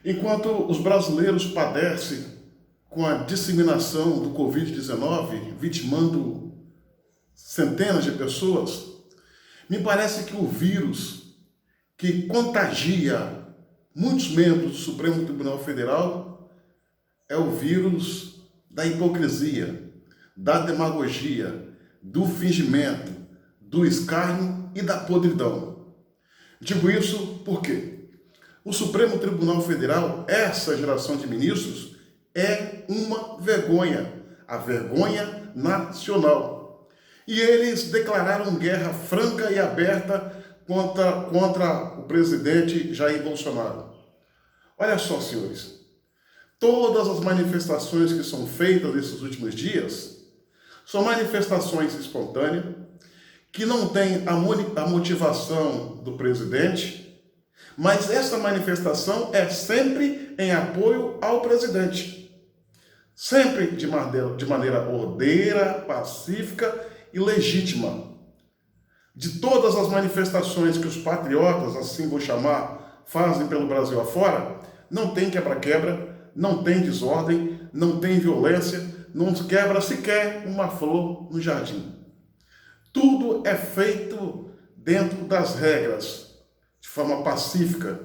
Enquanto os brasileiros padecem com a disseminação do Covid-19, vitimando centenas de pessoas, me parece que o vírus que contagia muitos membros do Supremo Tribunal Federal é o vírus da hipocrisia, da demagogia, do fingimento, do escárnio e da podridão. Digo isso porque o Supremo Tribunal Federal, essa geração de ministros, é uma vergonha, a vergonha nacional. E eles declararam guerra franca e aberta contra o presidente Jair Bolsonaro. Olha só, senhores, todas as manifestações que são feitas nesses últimos dias são manifestações espontâneas, que não têm a motivação do presidente, mas essa manifestação é sempre em apoio ao presidente. Sempre de maneira ordeira, pacífica e legítima. De todas as manifestações que os patriotas, assim vou chamar, fazem pelo Brasil afora, não tem quebra-quebra, não tem desordem, não tem violência, não quebra sequer uma flor no jardim. Tudo é feito dentro das regras, de forma pacífica.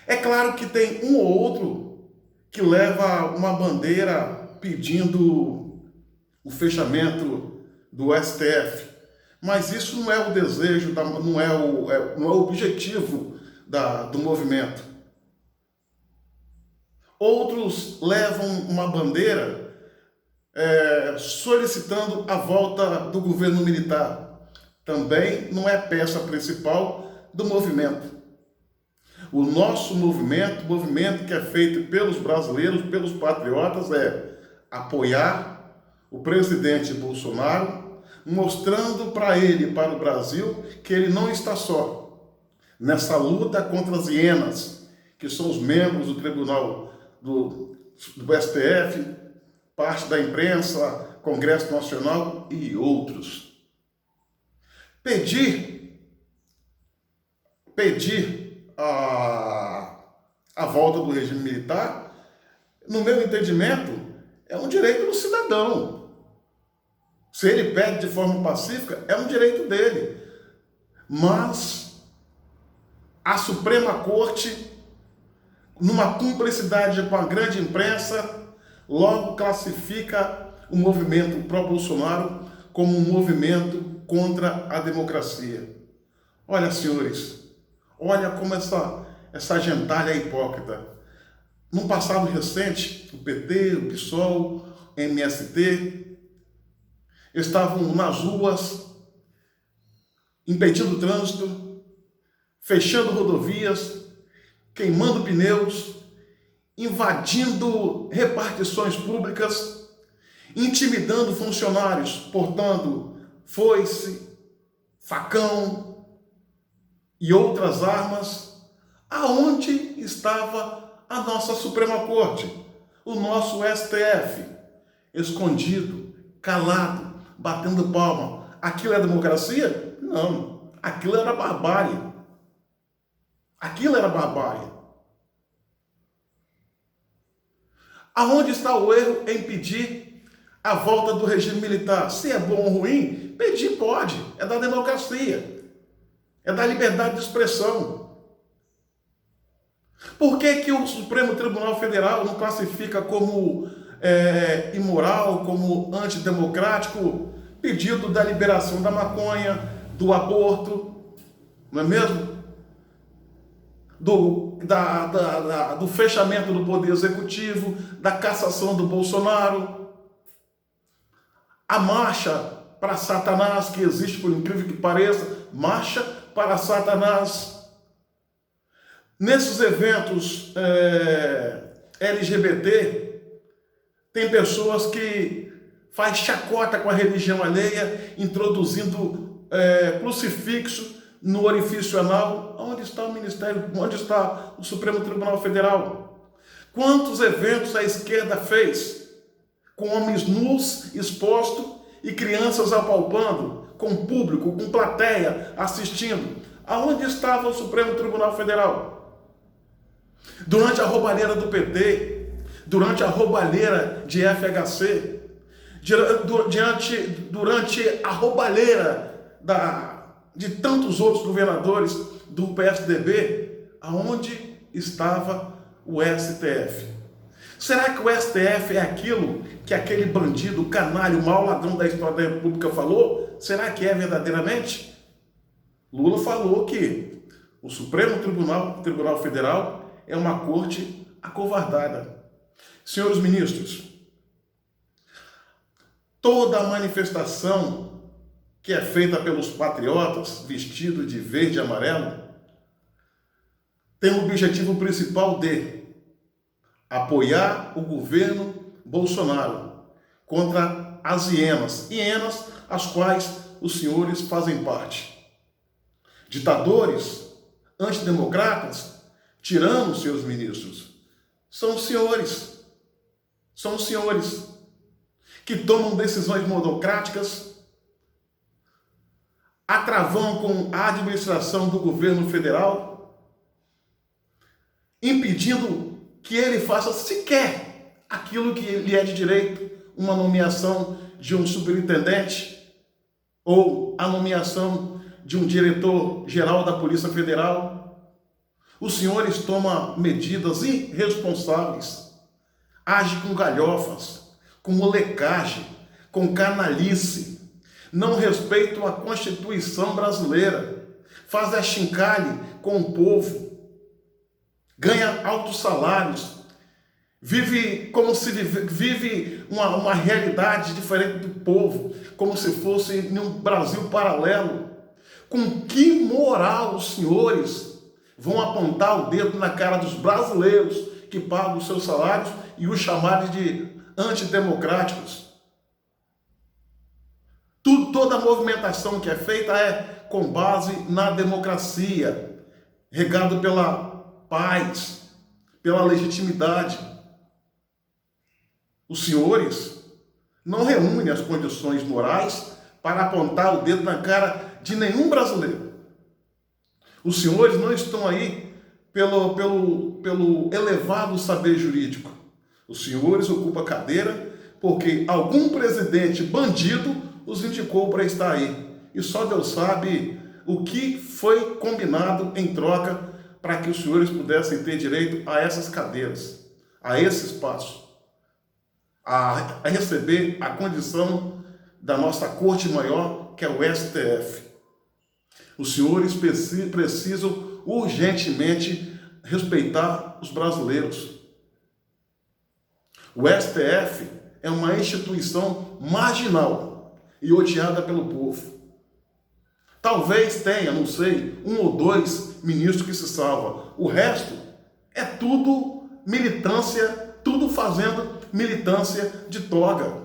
É claro que tem um ou outro que leva uma bandeira pedindo o fechamento do STF, mas isso não é o desejo, não é o objetivo do movimento. Outros levam uma bandeira solicitando a volta do governo militar. Também não é peça principal do movimento. O nosso movimento, o movimento que é feito pelos brasileiros, pelos patriotas, é apoiar o presidente Bolsonaro, mostrando para ele, para o Brasil, que ele não está só nessa luta contra as hienas, que são os membros do Tribunal do STF, parte da imprensa, Congresso Nacional e outros. Pedir a volta do regime militar, no meu entendimento, é um direito do cidadão. Se ele pede de forma pacífica, é um direito dele. Mas a Suprema Corte, numa cumplicidade com a grande imprensa, logo classifica o movimento pró-Bolsonaro como um movimento contra a democracia. Olha, senhores, olha como essa gentalha é hipócrita. No passado recente, o PT, o PSOL, o MST, estavam nas ruas, impedindo o trânsito, fechando rodovias, queimando pneus, invadindo repartições públicas, intimidando funcionários, portando foice, facão e outras armas. Aonde estava a nossa Suprema Corte, o nosso STF? Escondido, calado, batendo palma. Aquilo é democracia? Não, aquilo era barbárie. Aquilo era barbárie. Aonde está o erro em pedir a volta do regime militar? Se é bom ou ruim, pedir pode. É da democracia. É da liberdade de expressão. Por que o Supremo Tribunal Federal não classifica como imoral, como antidemocrático, pedido da liberação da maconha, do aborto, não é mesmo? Do fechamento do poder executivo, da cassação do Bolsonaro, a marcha para Satanás, que existe, por incrível que pareça, marcha para Satanás. Nesses eventos LGBT, tem pessoas que fazem chacota com a religião alheia, introduzindo crucifixo no orifício anal. Onde está o Ministério? Onde está o Supremo Tribunal Federal? Quantos eventos a esquerda fez com homens nus expostos e crianças apalpando, com público, com plateia assistindo? Aonde estava o Supremo Tribunal Federal? durante a roubalheira do PT, durante a roubalheira de FHC, durante a roubalheira de tantos outros governadores do PSDB, aonde estava o STF? Será que o STF é aquilo que aquele bandido, canalha, o maior ladrão da história da República falou? Será que é verdadeiramente? Lula falou que o Supremo Tribunal Federal é uma corte acovardada. Senhores ministros, toda a manifestação que é feita pelos patriotas vestidos de verde e amarelo tem o objetivo principal de apoiar o governo Bolsonaro contra as hienas as quais os senhores fazem parte. Ditadores, antidemocratas, tiranos, seus ministros, são os senhores que tomam decisões monocráticas, atravam com a administração do governo federal, impedindo que ele faça sequer aquilo que lhe é de direito, uma nomeação de um superintendente ou a nomeação de um diretor-geral da Polícia Federal. Os senhores tomam medidas irresponsáveis, agem com galhofas, com molecagem, com canalice, não respeitam a Constituição brasileira, fazem achincalhe com o povo, ganha altos salários, vive como se vive uma realidade diferente do povo, como se fosse em um Brasil paralelo. Com que moral os senhores vão apontar o dedo na cara dos brasileiros que pagam os seus salários e os chamarem de antidemocráticos? Toda a movimentação que é feita é com base na democracia, regado pela paz, pela legitimidade. Os senhores não reúnem as condições morais para apontar o dedo na cara de nenhum brasileiro. Os senhores não estão aí pelo elevado saber jurídico. Os senhores ocupam a cadeira porque algum presidente bandido os indicou para estar aí. E só Deus sabe o que foi combinado em troca para que os senhores pudessem ter direito a essas cadeiras, a esse espaço, a receber a condição da nossa Corte Maior, que é o STF. Os senhores precisam urgentemente respeitar os brasileiros. O STF é uma instituição marginal e odiada pelo povo. Talvez tenha, não sei, 1 ou 2 ministros que se salvam. O resto é tudo militância, tudo fazendo militância de toga.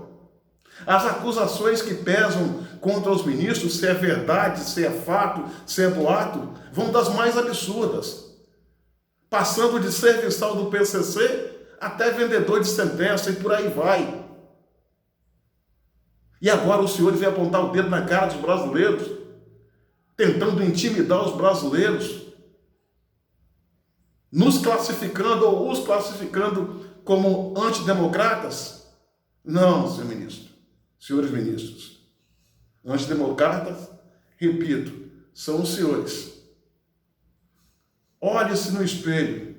As acusações que pesam contra os ministros, se é verdade, se é fato, se é boato, vão das mais absurdas. Passando de serviçal do PCC até vendedor de sentença e por aí vai. E agora os senhores vêm apontar o dedo na cara dos brasileiros, tentando intimidar os brasileiros, nos classificando ou os classificando como antidemocratas? Não, senhores ministros. Antidemocratas, repito, são os senhores. Olhe-se no espelho.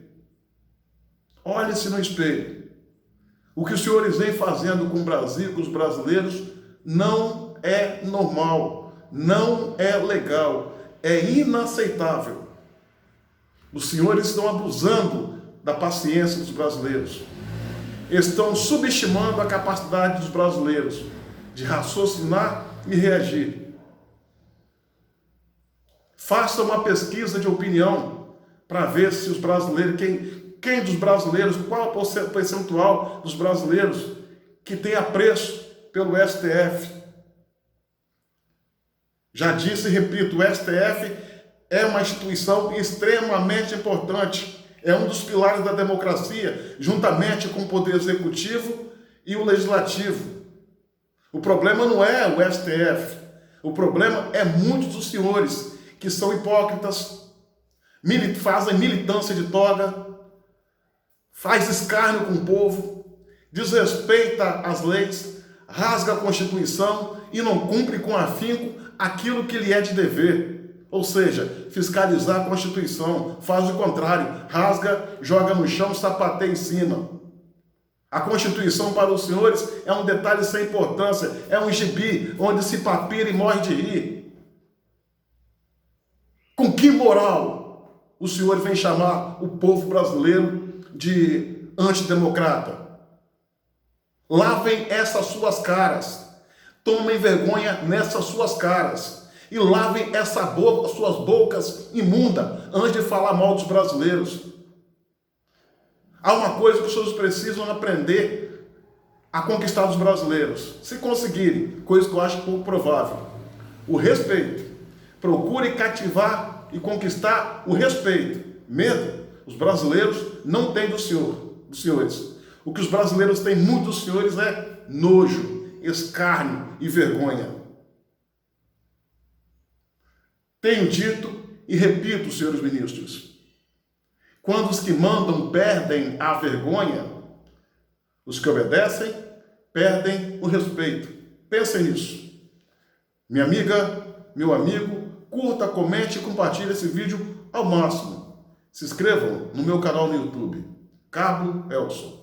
Olhe-se no espelho. O que os senhores vêm fazendo com o Brasil, com os brasileiros, não é normal, não é legal, é inaceitável. Os senhores estão abusando da paciência dos brasileiros. Estão subestimando a capacidade dos brasileiros de raciocinar e reagir. Faça uma pesquisa de opinião para ver se os brasileiros, quem dos brasileiros, qual o percentual dos brasileiros que tem apreço pelo STF. Já disse e repito, o STF é uma instituição extremamente importante. É um dos pilares da democracia, juntamente com o Poder Executivo e o Legislativo. O problema não é o STF. O problema é muitos dos senhores que são hipócritas, fazem militância de toga, faz escárnio com o povo, desrespeita as leis, rasga a Constituição e não cumpre com afinco aquilo que lhe é de dever. Ou seja, fiscalizar a Constituição, faz o contrário, rasga, joga no chão, sapateia em cima. A Constituição para os senhores é um detalhe sem importância, é um gibi onde se papira e morre de rir. Com que moral os senhores vêm chamar o povo brasileiro de antidemocrata? Lavem essas suas caras, tomem vergonha nessas suas caras e lavem suas bocas imundas antes de falar mal dos brasileiros. Há uma coisa que os senhores precisam aprender a conquistar dos brasileiros, se conseguirem, coisa que eu acho pouco provável: o respeito. Procure cativar e conquistar o respeito. Medo, os brasileiros não têm dos senhores. O que os brasileiros têm muito dos senhores é nojo, escárnio e vergonha. Tenho dito e repito, senhores ministros, quando os que mandam perdem a vergonha, os que obedecem perdem o respeito. Pensem nisso. Minha amiga, meu amigo, curta, comente e compartilhe esse vídeo ao máximo. Se inscrevam no meu canal no YouTube, Cabo Elson.